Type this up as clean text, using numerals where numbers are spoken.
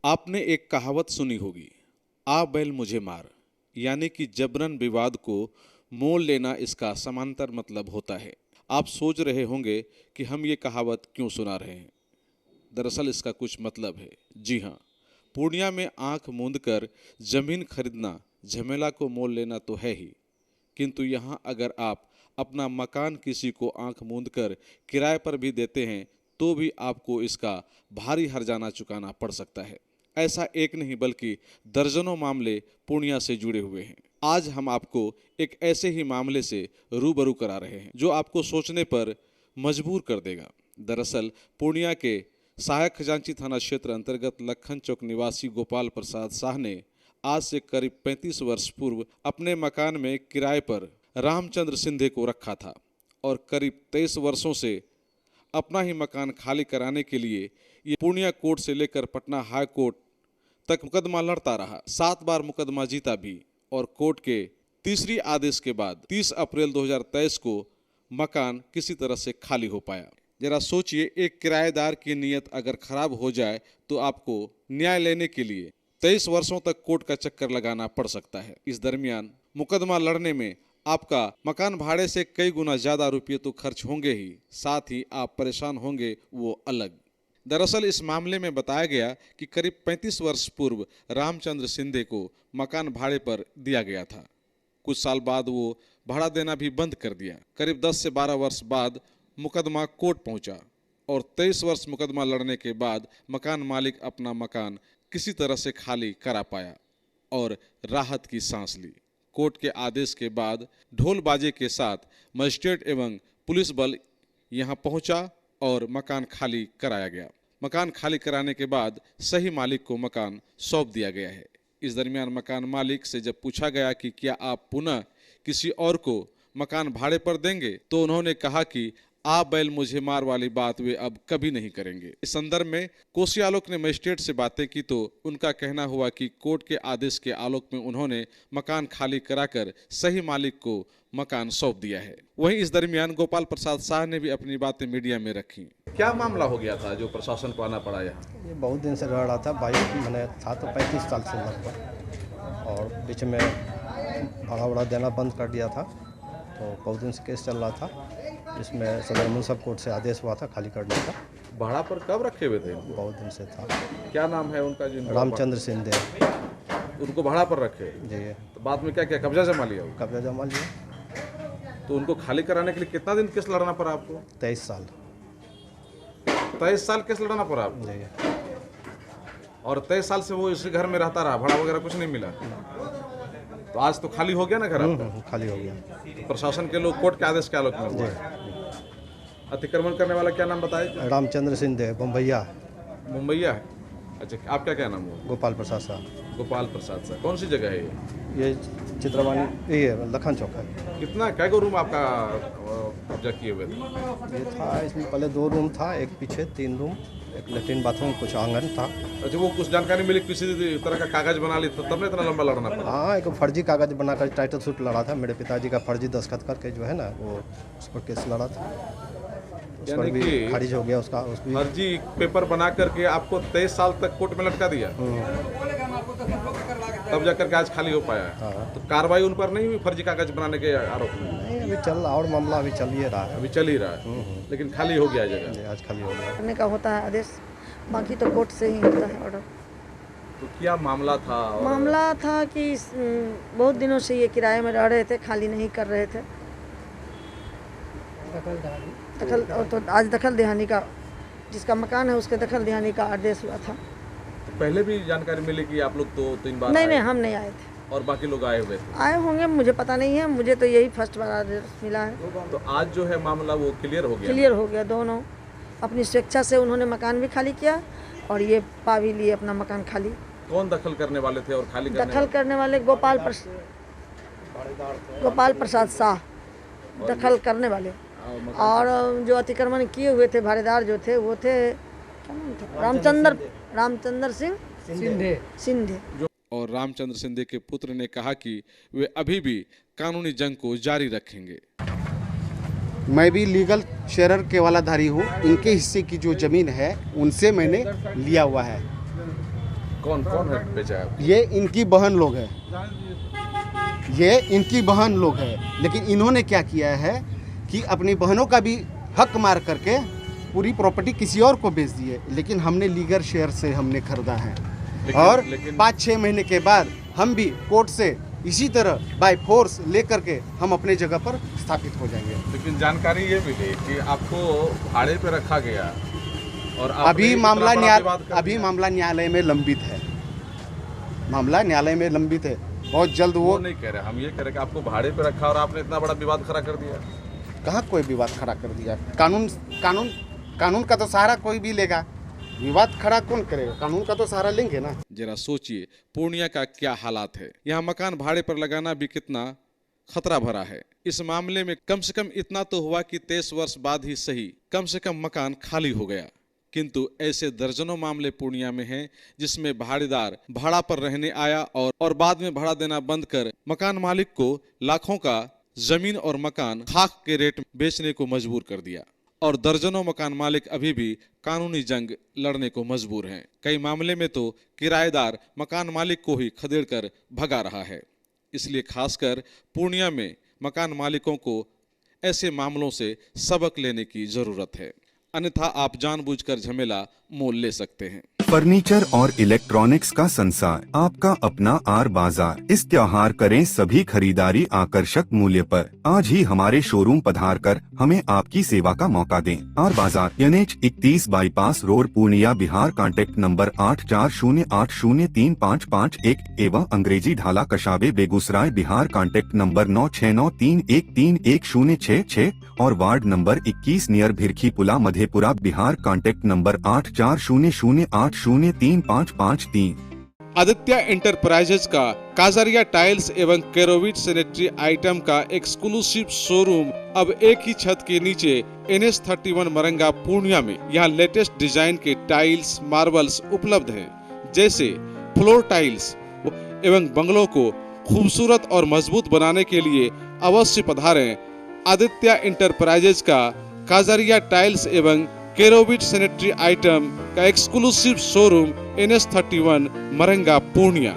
आपने एक कहावत सुनी होगी, आ बैल मुझे मार, यानी कि जबरन विवाद को मोल लेना इसका समांतर मतलब होता है। आप सोच रहे होंगे कि हम ये कहावत क्यों सुना रहे हैं। दरअसल इसका कुछ मतलब है। जी हाँ, पूर्णिया में आंख मूंद कर जमीन खरीदना झमेला को मोल लेना तो है ही, किंतु यहाँ अगर आप अपना मकान किसी को आंख मूंद कर किराए पर भी देते हैं तो भी आपको इसका भारी हर्जाना चुकाना पड़ सकता है। ऐसा एक नहीं बल्कि दर्जनों मामले पूर्णिया से जुड़े हुए हैं। आज हम आपको एक ऐसे ही मामले से रूबरू करा रहे हैं जो आपको सोचने पर मजबूर कर देगा। दरअसल पूर्णिया के सहायक खजांची थाना क्षेत्र अंतर्गत लखन चौक निवासी गोपाल प्रसाद शाह ने आज से करीब 35 वर्ष पूर्व अपने मकान में किराए पर रामचंद्र सिंधे को रखा था और करीब 23 वर्षों से अपना ही मकान खाली कराने के लिए ये पूर्णिया कोर्ट से लेकर पटना हाई कोर्ट तक मुकदमा लड़ता रहा। 7 बार मुकदमा जीता भी और कोर्ट के तीसरी आदेश के बाद 30 अप्रैल 2023 को मकान किसी तरह से खाली हो पाया। जरा सोचिए, एक किराएदार की नीयत अगर खराब हो जाए तो आपको न्याय लेने के लिए 23 वर्षों तक कोर्ट का चक्कर लगाना पड़ सकता है। इस दरमियान मुकदमा लड़ने में आपका मकान भाड़े से कई गुना ज्यादा रुपये तो खर्च होंगे ही, साथ ही आप परेशान होंगे वो अलग। दरअसल इस मामले में बताया गया कि करीब 35 वर्ष पूर्व रामचंद्र सिंधे को मकान भाड़े पर दिया गया था। कुछ साल बाद वो भाड़ा देना भी बंद कर दिया। करीब 10 से 12 वर्ष बाद मुकदमा कोर्ट पहुंचा और 23 वर्ष मुकदमा लड़ने के बाद मकान मालिक अपना मकान किसी तरह से खाली करा पाया और राहत की सांस ली। कोर्ट के आदेश के बाद ढोल बाजे के साथ मजिस्ट्रेट एवं पुलिस बल यहां पहुंचा और मकान खाली कराया गया। मकान खाली कराने के बाद सही मालिक को मकान सौंप दिया गया है। इस दरमियान मकान मालिक से जब पूछा गया कि क्या आप पुनः किसी और को मकान भाड़े पर देंगे, तो उन्होंने कहा कि आ बैल मुझे मार वाली बात वे अब कभी नहीं करेंगे। इस संदर्भ में कोसी आलोक ने मजिस्ट्रेट से बातें की तो उनका कहना हुआ कि कोर्ट के आदेश के आलोक में उन्होंने मकान खाली कराकर सही मालिक को मकान सौंप दिया है। वहीं इस दरमियान गोपाल प्रसाद शाह ने भी अपनी बातें मीडिया में रखी। क्या मामला हो गया था जो प्रशासन को आना पड़ा यहाँ? ये बहुत दिन से रह रहा था, 22 मैंने था तो 35 साल से लगभग, और बीच में भाड़ा देना बंद कर दिया था। तो बहुत दिन से केस चल रहा था, इसमें सदर मुंसब कोर्ट से आदेश हुआ था खाली करने का। भाड़ा पर कब रखे हुए थे? बहुत दिन से था। क्या नाम है उनका? रामचंद्र सिंधे। उनको भाड़ा पर रखे जी। तो बाद में क्या क्या कब्जा जमा लिया? कब्जा जमा लिया। तो उनको खाली कराने के लिए कितना दिन केस लड़ना पड़ा आपको? 23 साल। 23 साल केस लड़ना पड़ा आपको? जी। और 23 साल से वो इसी घर में रहता रहा, भाड़ा वगैरह कुछ नहीं मिला? तो आज तो खाली हो गया ना घर आपका? खाली हो गया। तो प्रशासन के लोग कोर्ट के आदेश के आलोक में हुआ है। अतिक्रमण करने वाला क्या नाम बताए? रामचंद्र सिंधे, मुंबईया। मुंबईया है? अच्छा, आपका क्या नाम हुआ? गोपाल प्रसाद शाह। गोपाल प्रसाद शाह। कौन सी जगह है ये? ये चित्रवानी, ये लखन चौक है। कितना क्या रूम आपका कब्जा किए हुए थे? ये था, इसमें पहले 2 रूम था, एक पीछे 3 रूम, एक लेट्रिन बाथरूम, कुछ आंगन था। अच्छा, वो कुछ जानकारी मिली किसी तरह का कागज बना ली तो तब इतना लंबा लड़ना पड़ा? हाँ, एक फर्जी कागज बनाकर टाइटल सूट लड़ा था। मेरे पिताजी का फर्जी दस्तखत करके जो है ना, वो उस पर केस लड़ा था। उस पर भी खारिज हो गया उसका। फर्जी पेपर बना करके आपको 23 साल तक कोर्ट में लटका दिया, तब जाकर के आज खाली हो पाया है। हाँ। तो कार्रवाई उन पर नहीं हुई फर्जी कागज बनाने के आरोप में? नहीं, अभी चल रहा, और मामला अभी चल ही रहा है। अभी चल ही रहा है, लेकिन खाली हो गया जगह। आज खाली हो गया। करने का होता है आदेश, बाकी तो कोर्ट से ही होता है ऑर्डर। तो क्या मामला था? मामला था कि बहुत दिनों से ये किराए में रह रहे थे, खाली नहीं कर रहे थे। दखल तो आज दखल देहानी का, जिसका मकान है उसके दखल देहानी का आदेश हुआ था। तो पहले भी जानकारी मिली कि आप लोग तो 3 बार? नहीं, हम नहीं आए थे। और बाकी लोग आए हुए थे? आए होंगे, मुझे पता नहीं है, मुझे तो यही फर्स्ट बार आदेश मिला है। तो आज जो है मामला वो क्लियर हो गया? क्लियर हो गया। दोनों अपनी स्वेच्छा से उन्होंने मकान भी खाली किया और ये पा भी लिए अपना मकान खाली। कौन दखल करने वाले थे और खाली दखल करने वाले? गोपाल प्रसाद शाह दखल करने वाले, और जो अतिक्रमण किए हुए थे भाड़ेदार जो थे वो थे, क्या नाम था? रामचंद्र सिंधे। और रामचंद्र सिंधे के पुत्र ने कहा कि वे अभी भी कानूनी जंग को जारी रखेंगे। मैं भी लीगल शेयर के वालाधारी हूँ। इनके हिस्से की जो ज़मीन है उनसे मैंने लिया हुआ है। कौन कौन है बेचा है? ये इनकी बहन लोग है, ये इनकी बहन लोग है, लेकिन इन्होंने क्या किया है कि अपनी बहनों का भी हक मार करके पूरी प्रॉपर्टी किसी और को बेच दी है। लेकिन हमने लीगल शेयर से हमने खरीदा है और 5-6 महीने के बाद हम भी कोर्ट से इसी तरह बाय फोर्स लेकर के हम अपने जगह पर स्थापित हो जाएंगे। लेकिन जानकारी ये मिली कि आपको भाड़े पे रखा गया और आपने अभी इतना मामला बड़ा विवाद कर अभी दिया। मामला न्यायालय में लंबित है, मामला न्यायालय में लंबित है। बहुत जल्द वो वो नहीं कह रहे, हम ये कह रहे कि आपको भाड़े पे रखा और आपने इतना बड़ा विवाद खड़ा कर दिया। कहाँ कोई विवाद खड़ा कर दिया। कानून कानून कानून का तो सहारा कोई भी लेगा, विवाद खड़ा कौन करेगा, कानून का तो सहारा लेंगे ना। जरा सोचिए पूर्णिया का क्या हालात है। यहाँ मकान भाड़े पर लगाना भी कितना खतरा भरा है। इस मामले में कम से कम इतना तो हुआ कि 23 वर्ष बाद ही सही कम से कम मकान खाली हो गया, किंतु ऐसे दर्जनों मामले पूर्णिया में हैं जिसमें भाड़ेदार भाड़ा पर रहने आया और बाद में भाड़ा देना बंद कर मकान मालिक को लाखों का जमीन और मकान खाक के रेट बेचने को मजबूर कर दिया। और दर्जनों मकान मालिक अभी भी कानूनी जंग लड़ने को मजबूर हैं। कई मामले में तो किराएदार मकान मालिक को ही खदेड़कर भगा रहा है। इसलिए खासकर पूर्णिया में मकान मालिकों को ऐसे मामलों से सबक लेने की जरूरत है, अन्यथा आप जानबूझकर झमेला मोल ले सकते हैं। फर्नीचर और इलेक्ट्रॉनिक्स का संसार, आपका अपना आर बाजार। इस त्योहार करें सभी खरीदारी आकर्षक मूल्य पर। आज ही हमारे शोरूम पधार कर हमें आपकी सेवा का मौका दें। आर बाजार NH 31 bypass road Purnia Bihar. Contact number 8408035551 एवं अंग्रेजी ढाला कशाबे बेगूसराय बिहार। कॉन्टैक्ट नंबर 9693131066 और वार्ड नंबर 21 नियर भिरखी पुला Madhepura Bihar. Contact number 8400803553। Aditya enterprises का काजरिया टाइल्स एवं केरोविट सैनिटरी आइटम का एक्सक्लूसिव शोरूम अब एक ही छत के नीचे NH 31 मरंगा पूर्णिया में। यहाँ लेटेस्ट डिजाइन के टाइल्स मार्बल्स उपलब्ध हैं, जैसे फ्लोर टाइल्स एवं बंगलों को खूबसूरत और मजबूत बनाने के लिए अवश्य पधारें। आदित्य इंटरप्राइजेज का काजरिया टाइल्स एवं केरोविट सैनिटरी आइटम का exclusive showroom NH 31 Maranga Purnia.